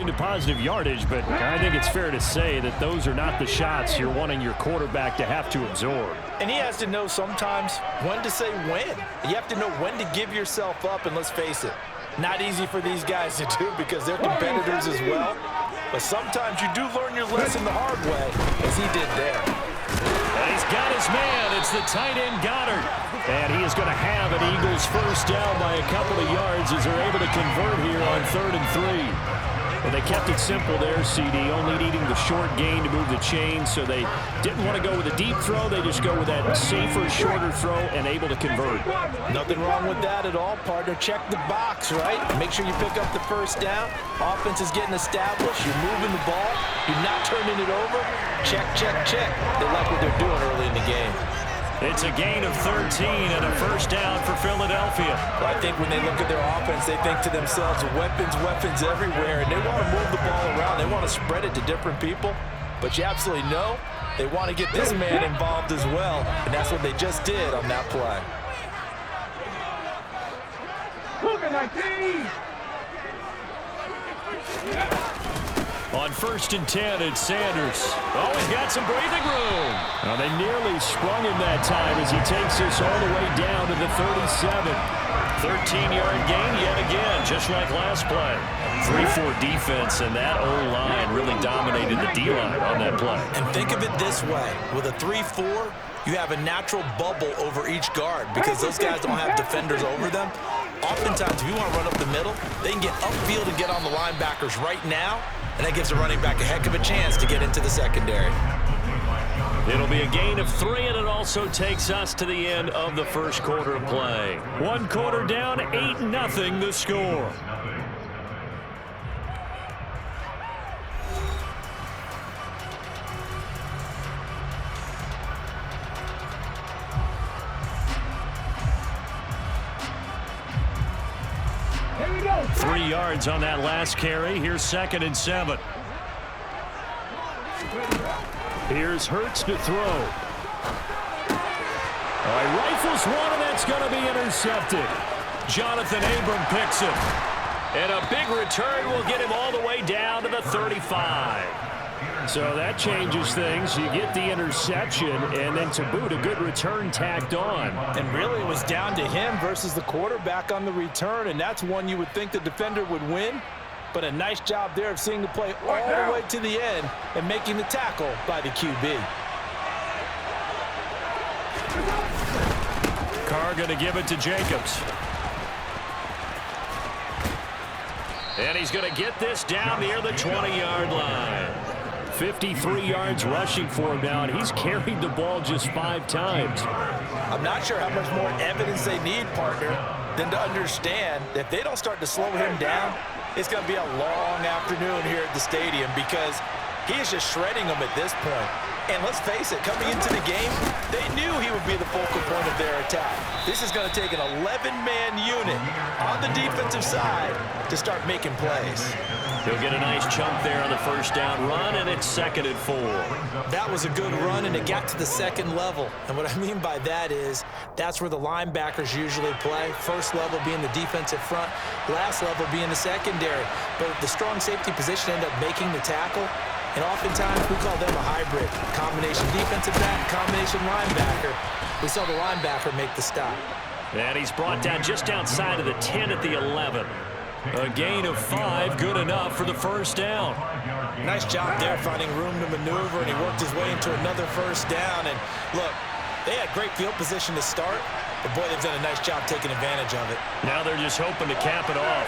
into positive yardage, but I think it's fair to say that those are not the shots you're wanting your quarterback to have to absorb. And he has to know sometimes when to say when. You have to know when to give yourself up, and let's face it, not easy for these guys to do because they're competitors as well. But sometimes you do learn your lesson the hard way, as he did there. And he's got his man. It's the tight end Goddard. And he is going to have an Eagles first down by a couple of yards as they're able to convert here on 3rd and 3. Well, they kept it simple there, CD, only needing the short gain to move the chain, so they didn't want to go with a deep throw. They just go with that safer, shorter throw and able to convert. Nothing wrong with that at all, partner. Check the box, right? Make sure you pick up the first down. Offense is getting established. You're moving the ball. You're not turning it over. Check, check, check. They like what they're doing early in the game. It's a gain of 13 and a first down for Philadelphia. Well, I think when they look at their offense, they think to themselves, weapons, weapons everywhere, and they want to move the ball around. They want to spread it to different people, but you absolutely know they want to get this man involved as well, and that's what they just did on that play. On 1st and 10, it's Sanders. Oh, he's got some breathing room. Well, they nearly sprung him that time as he takes us all the way down to the 37. 13-yard gain yet again, just like last play. 3-4 defense, and that O-line really dominated the D-line on that play. And think of it this way. With a 3-4, you have a natural bubble over each guard because those guys don't have defenders over them. Oftentimes, if you want to run up the middle, they can get upfield and get on the linebackers right now, and that gives the running back a heck of a chance to get into the secondary. It'll be a gain of 3, and it also takes us to the end of the first quarter of play. 1 quarter down, 8-0 the score. Here we go. 3 yards on that last carry. Here's 2nd and 7. Here's Hurts to throw. All right, rifles one, and that's going to be intercepted. Jonathan Abram picks it. And a big return will get him all the way down to the 35. So that changes things. You get the interception, and then to boot, a good return tacked on. And really, it was down to him versus the quarterback on the return, and that's one you would think the defender would win. But a nice job there of seeing the play all the way to the end and making the tackle by the QB. Carr going to give it to Jacobs. And he's going to get this down near the 20-yard line. 53 yards rushing for him now, and he's carried the ball just 5 times. I'm not sure how much more evidence they need, partner, than to understand that if they don't start to slow him down, it's going to be a long afternoon here at the stadium because he is just shredding them at this point. And let's face it, coming into the game, they knew he would be the focal point of their attack. This is going to take an 11-man unit on the defensive side to start making plays. He'll get a nice chunk there on the first down run, and it's 2nd and 4. That was a good run, and it got to the second level. And what I mean by that is that's where the linebackers usually play. First level being the defensive front, last level being the secondary. But the strong safety position ended up making the tackle. And oftentimes, we call them a hybrid. Combination defensive back, combination linebacker. We saw the linebacker make the stop. And he's brought down just outside of the 10 at the 11. A gain of 5, good enough for the first down. Nice job there finding room to maneuver, and he worked his way into another first down. And look, they had great field position to start, but boy, they've done a nice job taking advantage of it. Now they're just hoping to cap it off.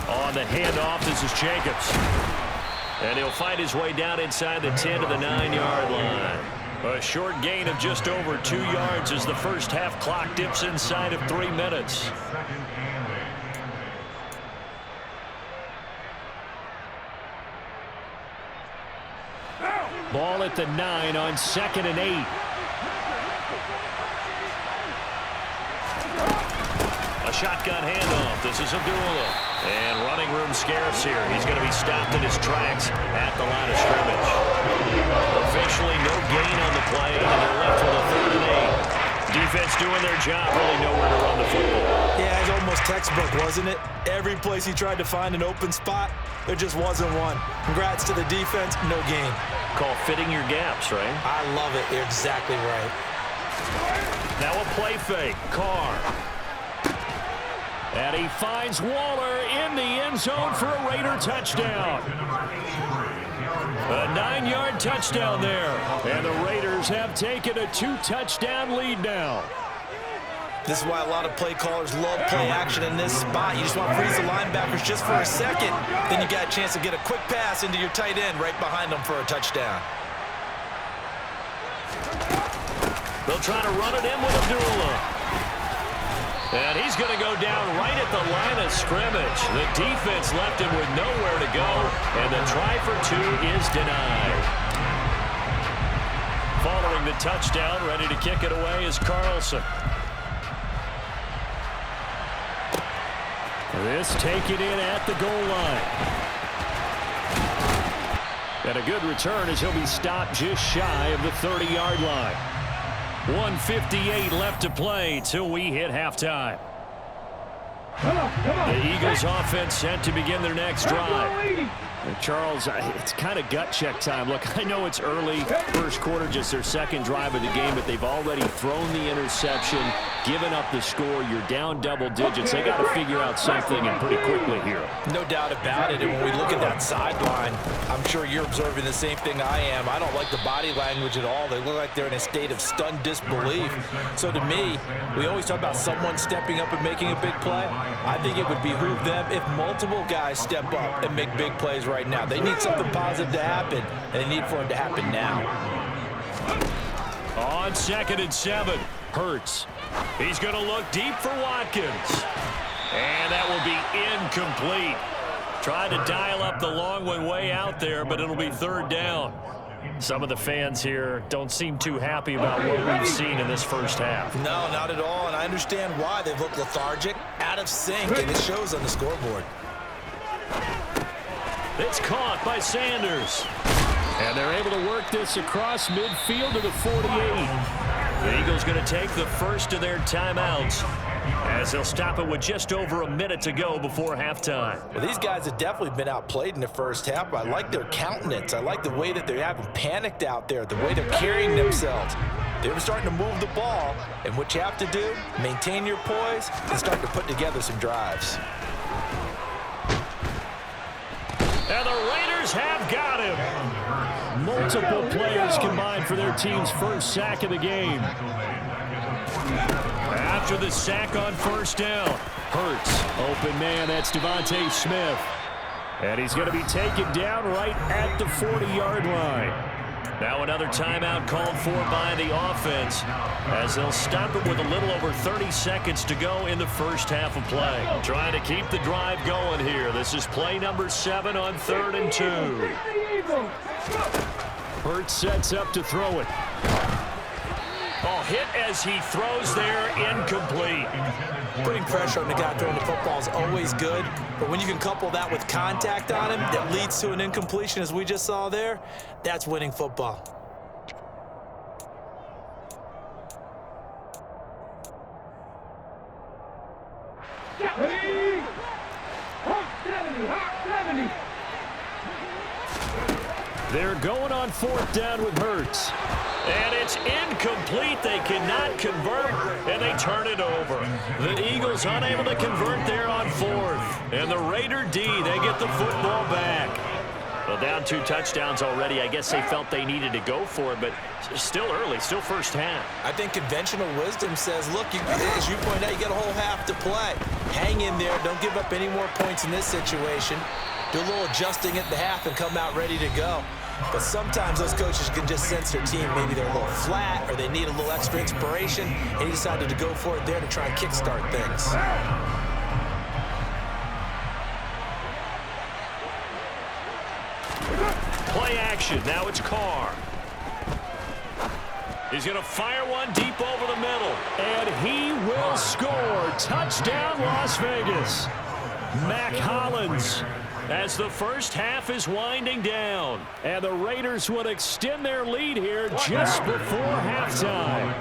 On the handoff, this is Jacobs. And he'll find his way down inside the 10 to the 9-yard line. A short gain of just over 2 yards as the first half clock dips inside of 3 minutes. Ball at the 9 on 2nd and 8. A shotgun handoff. This is Abdullah. And running room scarce here. He's going to be stopped in his tracks at the line of scrimmage. Officially no gain on the play, and they're left with a 3rd and 8. Defense doing their job, really nowhere to run the football. Yeah, it's almost textbook, wasn't it? Every place he tried to find an open spot, there just wasn't one. Congrats to the defense, no gain. Call fitting your gaps, right? I love it. You're exactly right. Now a play fake. Carr. And he finds Waller in the end zone for a Raider touchdown. A 9-yard touchdown there. And the Raiders have taken a 2-touchdown lead now. This is why a lot of play callers love play action in this spot. You just want to freeze the linebackers just for a second. Then you got a chance to get a quick pass into your tight end right behind them for a touchdown. They'll try to run it in with Abdullah. And he's going to go down right at the line of scrimmage. The defense left him with nowhere to go, and the try for 2 is denied. Following the touchdown, ready to kick it away is Carlson. This taken in at the goal line. And a good return as he'll be stopped just shy of the 30-yard line. 1:58 left to play till we hit halftime. The Eagles offense set to begin their next drive. Charles, it's kind of gut check time. Look, I know it's early, first quarter, just their second drive of the game, but they've already thrown the interception, given up the score. You're down double digits. They got to figure out something, and pretty quickly here. No doubt about it. And when we look at that sideline, I'm sure you're observing the same thing I am. I don't like the body language at all. They look like they're in a state of stunned disbelief. So to me, we always talk about someone stepping up and making a big play. I think it would behoove them if multiple guys step up and make big plays right now. They need something positive to happen, and they need for it to happen now. On 2nd and 7, Hurts. He's going to look deep for Watkins. And that will be incomplete. Tried to dial up the long one way out there, but it'll be 3rd down. Some of the fans here don't seem too happy about what we've seen in this first half. No, not at all, and I understand why. They look lethargic, out of sync, and it shows on the scoreboard. It's caught by Sanders. And they're able to work this across midfield to the 48. The Eagles going to take the first of their timeouts as they'll stop it with just over a minute to go before halftime. Well, these guys have definitely been outplayed in the first half. I like their countenance. I like the way that they haven't panicked out there, the way they're carrying themselves. They're starting to move the ball, and what you have to do, maintain your poise and start to put together some drives. And the Raiders have got him. Multiple players combined for their team's first sack of the game. After the sack on 1st down, Hurts, open man, that's Devontae Smith. And he's going to be taken down right at the 40-yard line. Now another timeout called for by the offense as they'll stop it with a little over 30 seconds to go in the first half of play. Trying to keep the drive going here. This is play number 7 on 3rd and 2. Hurts sets up to throw it. Oh, hit as he throws there, incomplete. Putting pressure on the guy throwing the football is always good, but when you can couple that with contact on him that leads to an incompletion, as we just saw there, that's winning football. They're going on 4th down with Hurts. And it's incomplete. They cannot convert, and they turn it over. The Eagles unable to convert there on 4th. And the Raider D, they get the football back. Well, down 2 touchdowns already. I guess they felt they needed to go for it, but still early, still first half. I think conventional wisdom says, look, as you point out, you got a whole half to play. Hang in there. Don't give up any more points in this situation. Do a little adjusting at the half and come out ready to go. But sometimes those coaches can just sense their team. Maybe they're a little flat or they need a little extra inspiration, and he decided to go for it there to try and kickstart things. Play action. Now it's Carr. He's going to fire one deep over the middle. And he will score. Touchdown, Las Vegas. Mac Hollins, as the first half is winding down. And the Raiders will extend their lead here just before halftime.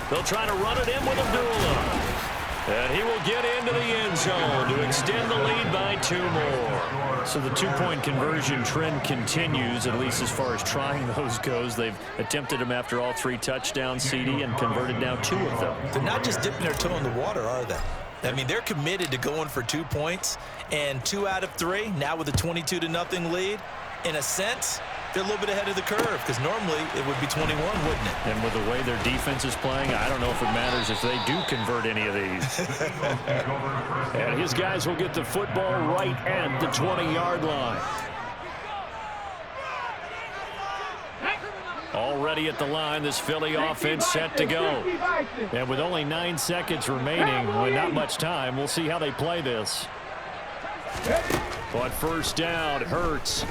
They'll try to run it in with Abdullah. And he will get into the end zone to extend the lead by 2 more. So the 2-point conversion trend continues, at least as far as trying those goes. They've attempted them after all 3 touchdowns, CD, and converted now 2 of them. They're not just dipping their toe in the water, are they? I mean, they're committed to going for 2 points, and 2 out of 3, now with a 22-0 lead. In a sense, they're a little bit ahead of the curve because normally it would be 21, wouldn't it? And with the way their defense is playing, I don't know if it matters if they do convert any of these. And his guys will get the football right at the 20-yard line. Already at the line, this Philly offense set to go. And with only 9 seconds remaining, with not much time, we'll see how they play this. But first down, Hurts.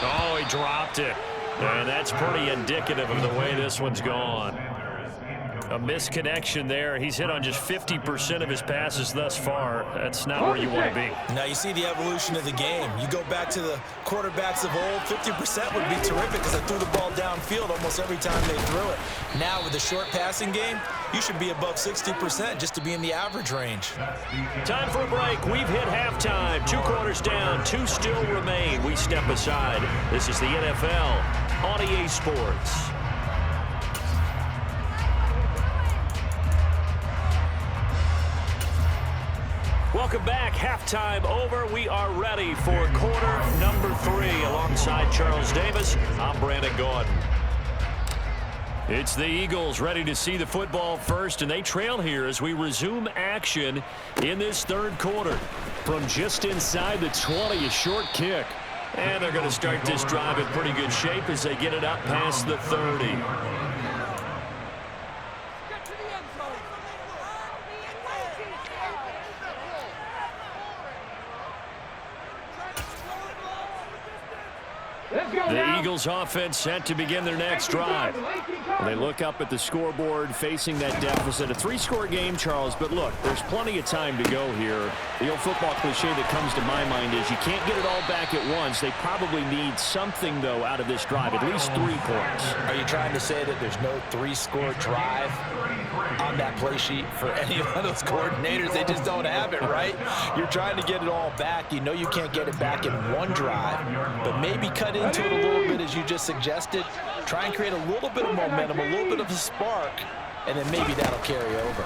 Oh, he dropped it. And that's pretty indicative of the way this one's gone. A misconnection there. He's hit on just 50% of his passes thus far. That's not where you want to be. Now you see the evolution of the game. You go back to the quarterbacks of old, 50% would be terrific because they threw the ball downfield almost every time they threw it. Now with the short passing game, you should be above 60% just to be in the average range. Time for a break. We've hit halftime. 2 quarters down, 2 still remain. We step aside. This is the NFL on EA Sports. Welcome back. Halftime over. We are ready for quarter number 3. Alongside Charles Davis, I'm Brandon Gordon. It's the Eagles ready to see the football first, and they trail here as we resume action in this 3rd quarter. From just inside the 20, a short kick. And they're going to start this drive in pretty good shape as they get it up past the 30. The Eagles offense set to begin their next drive. They look up at the scoreboard facing that deficit. A 3-score game, Charles, but look, there's plenty of time to go here. The old football cliche that comes to my mind is you can't get it all back at once. They probably need something, though, out of this drive, at least 3 points. Are you trying to say that there's no 3-score drive on that play sheet for any of those coordinators? They just don't have it, right? You're trying to get it all back. You know you can't get it back in one drive, but maybe cut into it a little bit as you just suggested. Try and create a little bit of momentum, a little bit of a spark, and then maybe that'll carry over.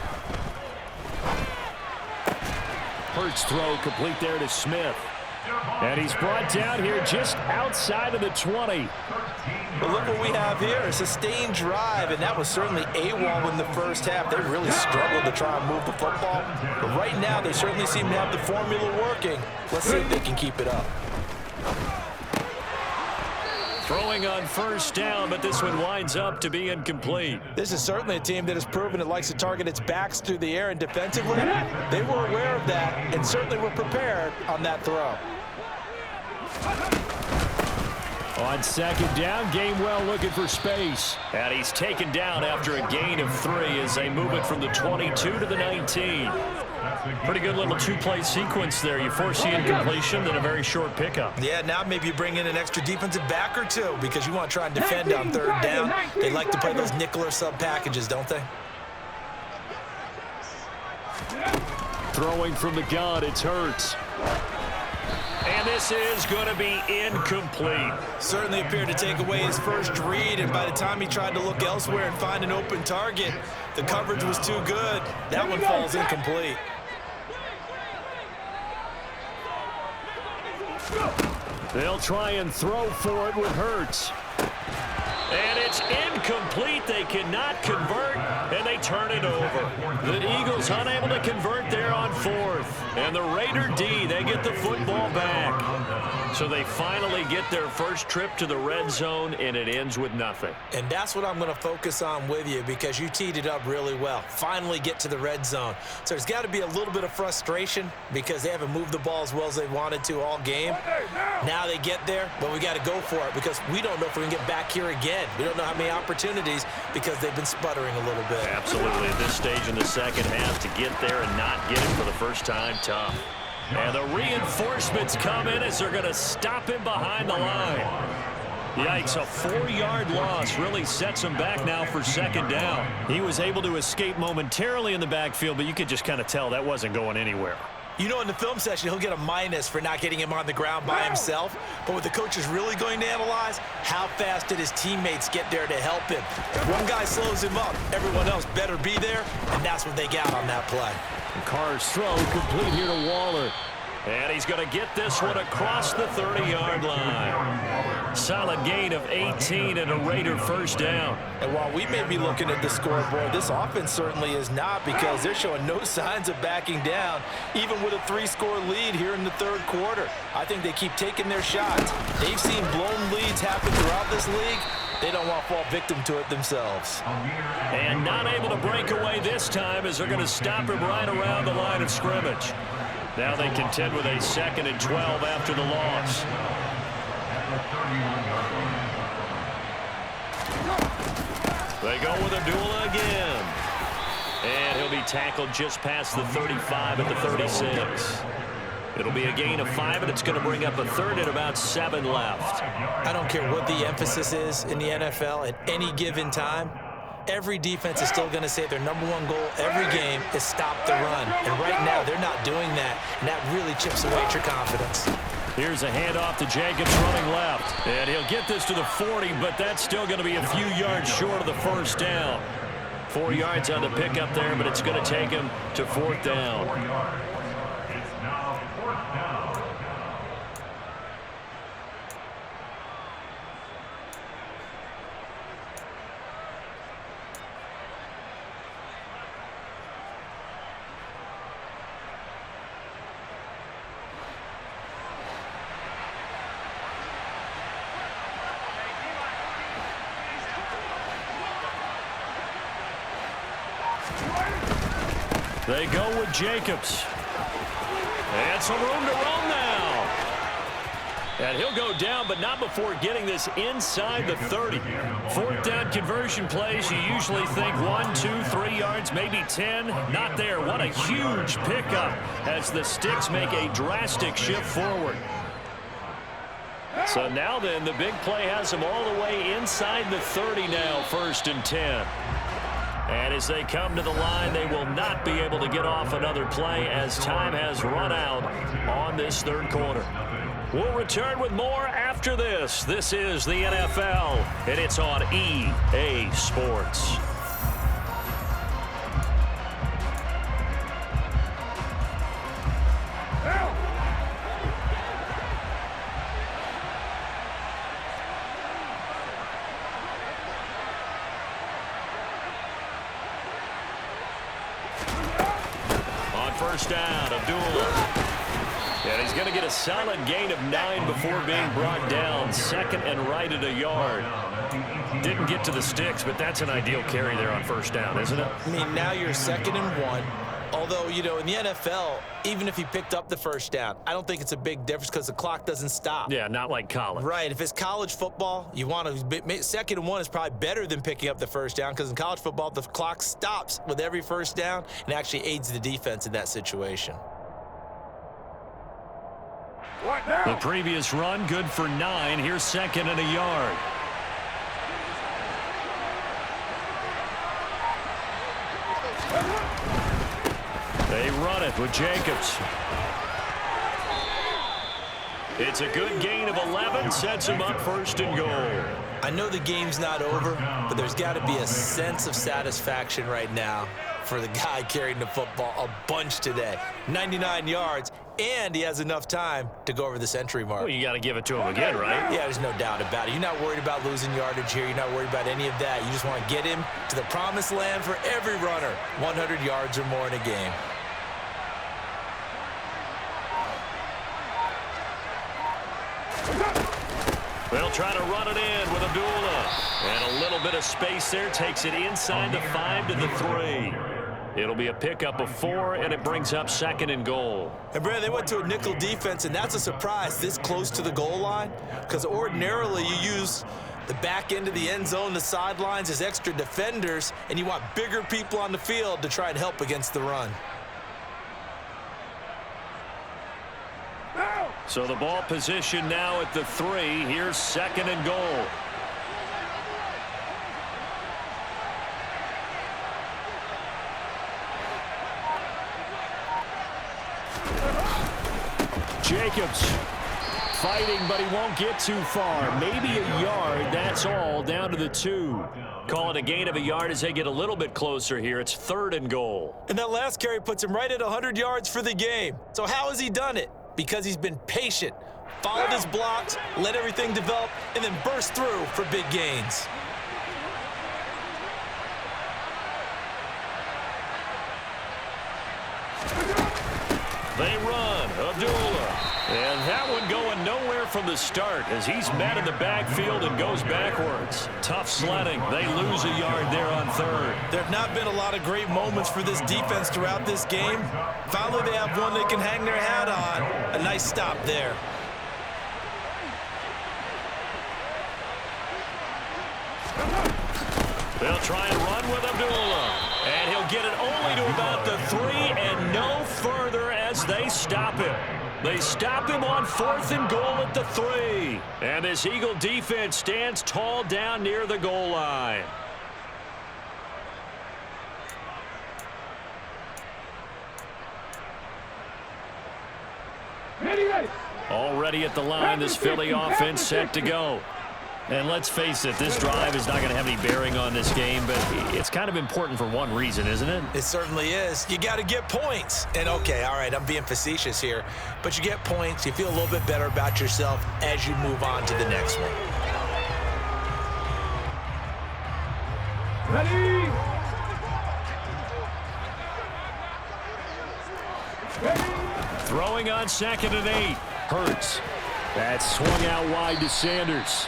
Hurts throw complete there to Smith. And he's brought down here just outside of the 20. But look what we have here, a sustained drive, and that was certainly AWOL in the first half. They really struggled to try and move the football. But right now, they certainly seem to have the formula working. Let's see if they can keep it up. Throwing on first down, but this one winds up to be incomplete. This is certainly a team that has proven it likes to target its backs through the air, and defensively, they were aware of that and certainly were prepared on that throw. On second down, Gainwell looking for space. And he's taken down after a gain of 3 as they move it from the 22 to the 19. Pretty good little 2-play sequence there. You force the incompletion, then a very short pickup. Yeah, now maybe you bring in an extra defensive back or 2 because you want to try and defend on 3rd down. They like to play those nickel or sub packages, don't they? Throwing from the gun, it's Hurts. And this is going to be incomplete. Certainly appeared to take away his first read, and by the time he tried to look elsewhere and find an open target, the coverage was too good. That one falls incomplete. They'll try and throw for it with Hurts. And it's incomplete. They cannot convert, and they turn it over. The Eagles unable to convert there on 4th. And the Raider D, they get the football back. So they finally get their first trip to the red zone, and it ends with nothing. And that's what I'm going to focus on with you because you teed it up really well. Finally get to the red zone. So there's got to be a little bit of frustration because they haven't moved the ball as well as they wanted to all game. Now they get there, but we got to go for it because we don't know if we can get back here again. We don't know how many opportunities because they've been sputtering a little bit. Absolutely. At this stage in the second half, to get there and not get it for the first time, tough. And the reinforcements come in as they're going to stop him behind the line. Yikes, a 4-yard loss really sets him back now for second down. He was able to escape momentarily in the backfield, but you could just kind of tell that wasn't going anywhere. You know, in the film session, he'll get a minus for not getting him on the ground by himself. But what the coach is really going to analyze, how fast did his teammates get there to help him? If one guy slows him up, everyone else better be there, and that's what they got on that play. And Carr's throw complete here to Waller. And he's going to get this one across the 30-yard line. Solid gain of 18 and a Raider first down. And while we may be looking at the scoreboard, this offense certainly is not, because they're showing no signs of backing down, even with a 3-score lead here in the third quarter. I think they keep taking their shots. They've seen blown leads happen throughout this league. They don't want to fall victim to it themselves. And not able to break away this time, as they're going to stop him right around the line of scrimmage. Now they contend with a 2nd and 12 after the loss. They go with Abdullah again. And he'll be tackled just past the 35 at the 36. It'll be a gain of 5, and it's going to bring up a 3rd and about 7 left. I don't care what the emphasis is in the NFL at any given time. Every defense is still going to say their #1 goal every game is stop the run. And right now, they're not doing that, and that really chips away at your confidence. Here's a handoff to Jacobs running left. And he'll get this to the 40, but that's still going to be a few yards short of the first down. 4 yards on the pickup there, but it's going to take him to 4th down. They go with Jacobs. And some room to run now. And he'll go down, but not before getting this inside the 30. 4th down conversion plays, you usually think 1, 2, 3 yards, maybe 10. Not there. What a huge pickup as the Sticks make a drastic shift forward. So now then, the big play has them all the way inside the 30 now, 1st and 10. And as they come to the line, they will not be able to get off another play as time has run out on this third quarter. We'll return with more after this. This is the NFL, and it's on EA Sports. First down, Abdullah. And he's going to get a solid gain of 9 before being brought down. 2nd and right at a yard. Didn't get to the Sticks, but that's an ideal carry there on first down, isn't it? I mean, now you're 2nd and 1. Although, you know, in the NFL, even if he picked up the first down, I don't think it's a big difference because the clock doesn't stop. Yeah, not like college. Right. If it's college football, you want to 2nd and 1 is probably better than picking up the first down, because in college football, the clock stops with every first down and actually aids the defense in that situation. The previous run, good for 9. Here's 2nd and a yard. They run it with Jacobs. It's a good gain of 11, sets him up 1st and goal. I know the game's not over, but there's got to be a sense of satisfaction right now for the guy carrying the football a bunch today. 99 yards, and he has enough time to go over the century mark. Well, you got to give it to him again, right? Yeah, there's no doubt about it. You're not worried about losing yardage here. You're not worried about any of that. You just want to get him to the promised land for every runner. 100 yards or more in a game. They'll try to run it in with Abdullah. And a little bit of space there takes it inside the 5 to the 3. It'll be a pickup of 4, and it brings up 2nd and goal. And, Brad, they went to a nickel defense, and that's a surprise this close to the goal line, because ordinarily you use the back end of the end zone, the sidelines as extra defenders, and you want bigger people on the field to try and help against the run. So the ball position now at the 3. Here's 2nd and goal. Jacobs fighting, but he won't get too far. Maybe a yard, that's all, down to the 2. Call it a gain of a yard as they get a little bit closer here. It's 3rd and goal. And that last carry puts him right at 100 yards for the game. So how has he done it? Because he's been patient, followed his blocks, let everything develop, and then burst through for big gains. They run. Abdullah. And that one going nowhere from the start as he's met in the backfield and goes backwards. Tough sledding. They lose a yard there on 3rd. There have not been a lot of great moments for this defense throughout this game. Finally, they have one they can hang their hat on. A nice stop there. They'll try and run with Abdullah. And he'll get it only to about the 3 and no further as they stop him. They stop him on 4th and goal at the 3. And this Eagle defense stands tall down near the goal line. Already at the line, this Philly offense set to go. And let's face it, this drive is not going to have any bearing on this game, but it's kind of important for one reason, isn't it? It certainly is. You got to get points. And okay, all right, I'm being facetious here, but you get points, you feel a little bit better about yourself as you move on to the next one. Ready? Throwing on 2nd and 8. Hurts. That's swung out wide to Sanders.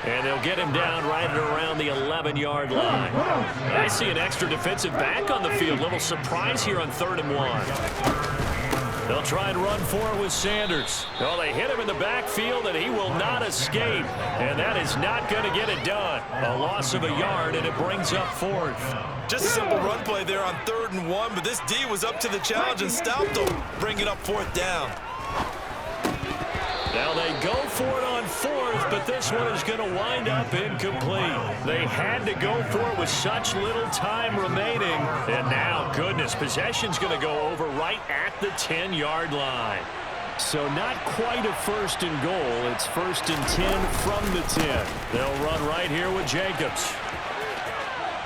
And they'll get him down right at around the 11-yard line. I see an extra defensive back on the field. Little surprise here on 3rd and 1. They'll try and run for it with Sanders. Well, they hit him in the backfield, and he will not escape. And that is not going to get it done. A loss of a yard, and it brings up 4th. Just a simple run play there on 3rd and 1, but this D was up to the challenge and stopped them, bringing up 4th down. Now they go for it on 4th, but this one is going to wind up incomplete. They had to go for it with such little time remaining. And now, goodness, possession's going to go over right at the 10-yard line. So not quite a 1st and goal. It's 1st and 10 from the 10. They'll run right here with Jacobs.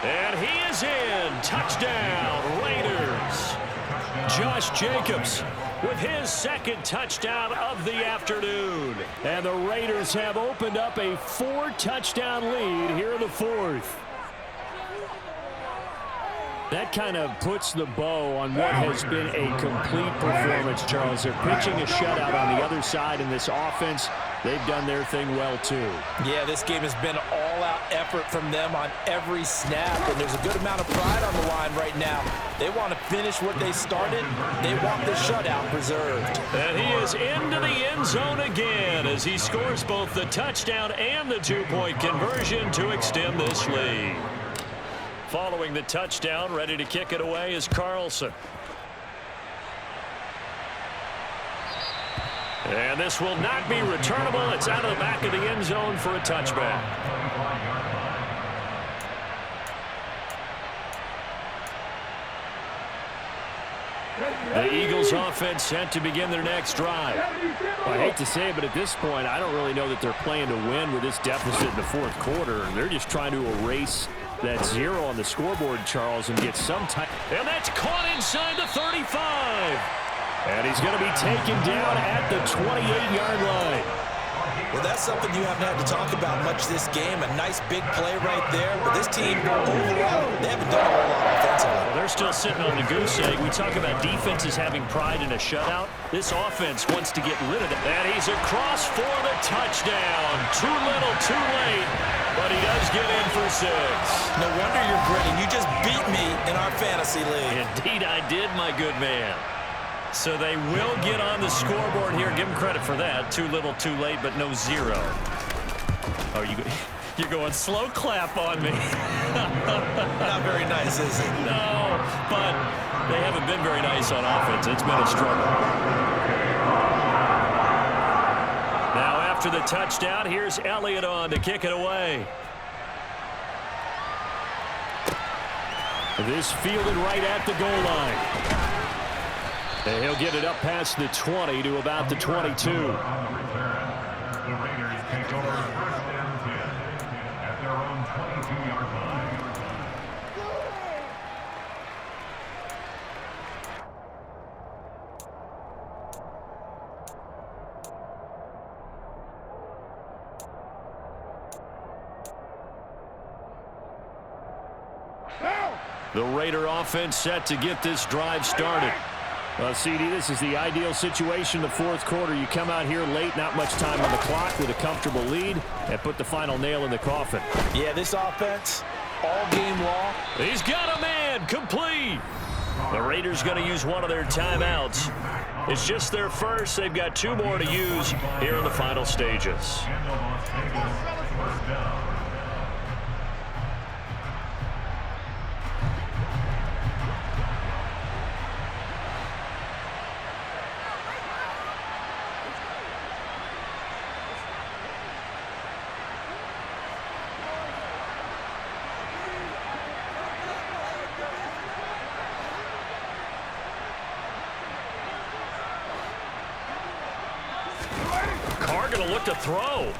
And he is in. Touchdown, Raiders. Josh Jacobs with his 2nd touchdown of the afternoon. And the Raiders have opened up a 4-touchdown lead here in the 4th. That kind of puts the bow on what has been a complete performance, Charles. They're pitching a shutout on the other side in this offense. They've done their thing well, too. Yeah, this game has been all-out effort from them on every snap, and there's a good amount of pride on the line right now. They want to finish what they started. They want the shutout preserved. And he is into the end zone again as he scores both the touchdown and the 2-point conversion to extend this lead. Following the touchdown, ready to kick it away is Carlson. And this will not be returnable. It's out of the back of the end zone for a touchback. The Eagles offense set to begin their next drive. Well, I hate to say it, but at this point, I don't really know that they're playing to win with this deficit in the 4th quarter. They're just trying to erase that 0 on the scoreboard, Charles, and get some time. And that's caught inside the 35. And he's going to be taken down at the 28-yard line. Well, that's something you haven't had to talk about much this game. A nice big play right there. But this team, overall, they haven't done a whole lot offensively. Well, they're still sitting on the goose egg. We talk about defenses having pride in a shutout. This offense wants to get rid of it. And he's across for the touchdown. Too little, too late. But he does get in for 6. No wonder you're grinning. You just beat me in our fantasy league. Indeed I did, my good man. So they will get on the scoreboard here. Give them credit for that. Too little, too late, but no 0. Oh, you're going slow clap on me. Not very nice, is it? No, but they haven't been very nice on offense. It's been a struggle. after the touchdown. Here's Elliott on to kick it away. This fielded right at the goal line. And he'll get it up past the 20 to about the 22. The Raiders take over first and 10 at their own 22-yard line. The Raider offense set to get this drive started. CD, this is the ideal situation in the fourth quarter. You come out here late, not much time on the clock with a comfortable lead, and put the final nail in the coffin. Yeah, this offense, all game long. He's got a man, complete. The Raiders going to use one of their timeouts. It's just their first. They've got 2 more to use here in the final stages. Going to look to throw.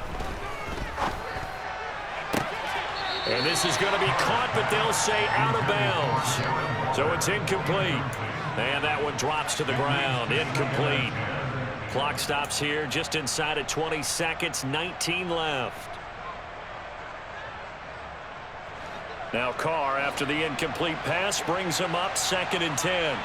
And this is going to be caught, but they'll say out of bounds. So it's incomplete. And that one drops to the ground. Incomplete. Clock stops here just inside of 20 seconds. 19 left. Now Carr, after the incomplete pass, brings him up 2nd and 10.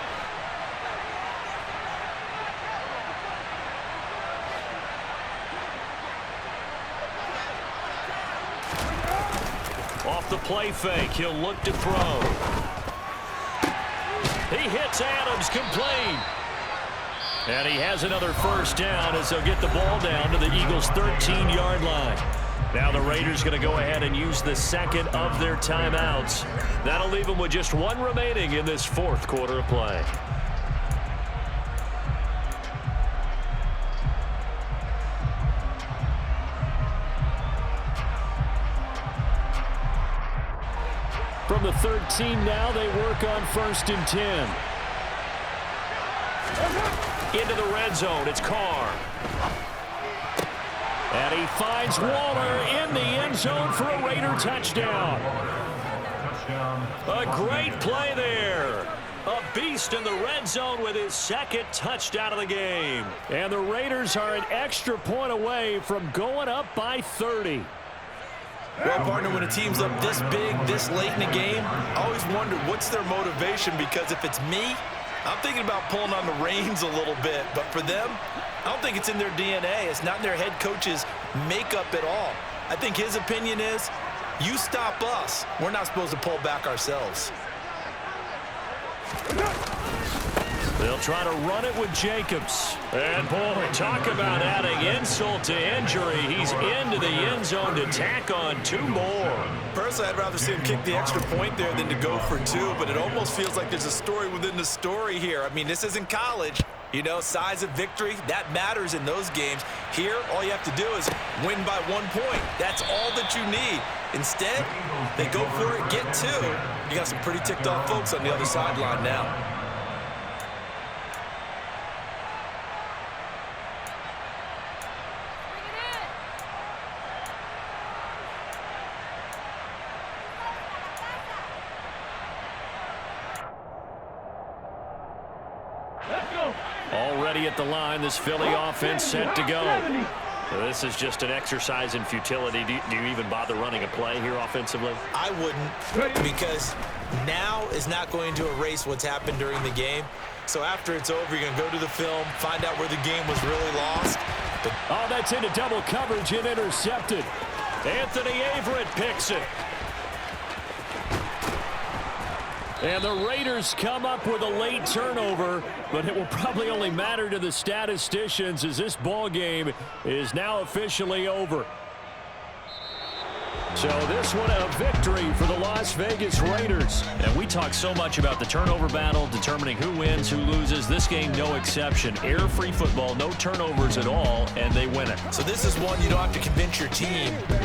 Off the play fake, he'll look to throw. He hits Adams, complete. And he has another first down as they'll get the ball down to the Eagles' 13-yard line. Now the Raiders going to go ahead and use the second of their timeouts. That'll leave them with just 1 remaining in this fourth quarter of play. From the 13 now, they work on 1st and 10. Into the red zone, it's Carr. And he finds Waller in the end zone for a Raider touchdown. A great play there. A beast in the red zone with his 2nd touchdown of the game. And the Raiders are an extra point away from going up by 30. Well, partner, when a team's up this big, this late in the game, I always wonder what's their motivation, because if it's me, I'm thinking about pulling on the reins a little bit. But for them, I don't think it's in their DNA. It's not in their head coach's makeup at all. I think his opinion is, you stop us, we're not supposed to pull back ourselves. They'll try to run it with Jacobs. And, boy, talk about adding insult to injury. He's into the end zone to tack on 2 more. Personally, I'd rather see him kick the extra point there than to go for 2, but it almost feels like there's a story within the story here. I mean, this isn't college. You know, size of victory, that matters in those games. Here, all you have to do is win by 1 point. That's all that you need. Instead, they go for it, get 2. You got some pretty ticked off folks on the other sideline now. Already at the line, this Philly offense set to go. So this is just an exercise in futility. Do you even bother running a play here offensively? I wouldn't, because now is not going to erase what's happened during the game. So after it's over, you're going to go to the film, find out where the game was really lost. Oh, that's into double coverage and intercepted. Anthony Averett picks it. And the Raiders come up with a late turnover, but it will probably only matter to the statisticians as this ball game is now officially over. So this one a victory for the Las Vegas Raiders. And we talk so much about the turnover battle, determining who wins, who loses. This game, no exception. Error-free football, no turnovers at all, and they win it. So this is one you don't have to convince your team that